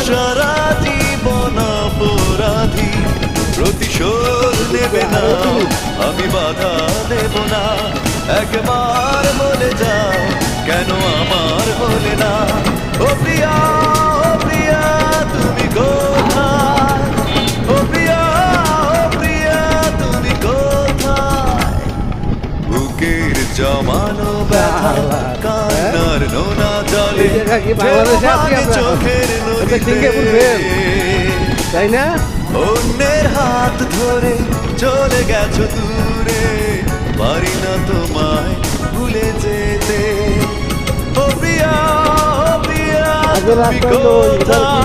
সারা জীবন অপরাধী, প্রতিশোধ নেবে না, আমি বাধা দেব না। একবার বলে যাও কেন আমার হলে না। ও প্রিয়া, ও প্রিয়া তুমি কোথায়? ও প্রিয়া, ও প্রিয়া তুমি কোথায়? বুকের জমানো ব্যথা কান্নার নোনা জলে চোখের নদীতে, তাই না? অন্যের হাত ধরে চলে গেছো দূরে, পারি না তোমায় ভুলে যেতে। ও প্রিয়া, ও প্রিয়া তুমি কোথায়?